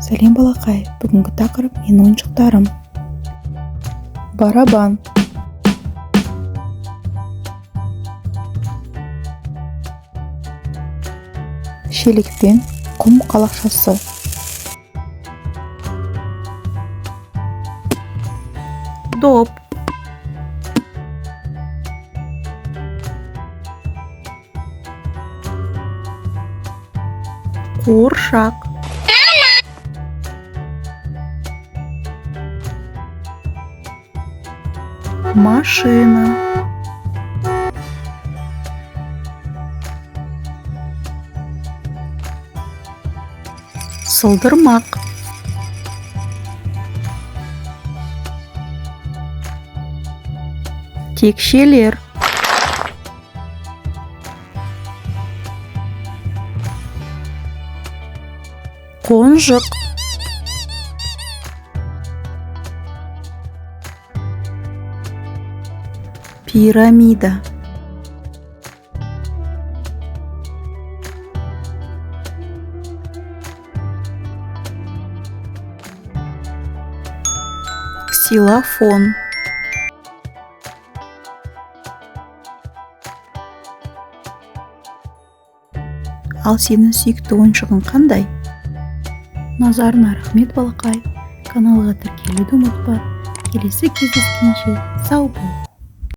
Сәлем балақай, бүгінгі тақырып менің ойыншықтарым. Барабан, шелекпен құм қалақшасы, доп, қуыршақ, машина, сылдырмақ, текшелер, қонжық, пирамида, ксилофон. Ал сенің сүйікті ойыншығың қандай? Назарыңа рахмет балақай. Каналға тіркелуді ұмытпа. Келесі кездескенше сау бол.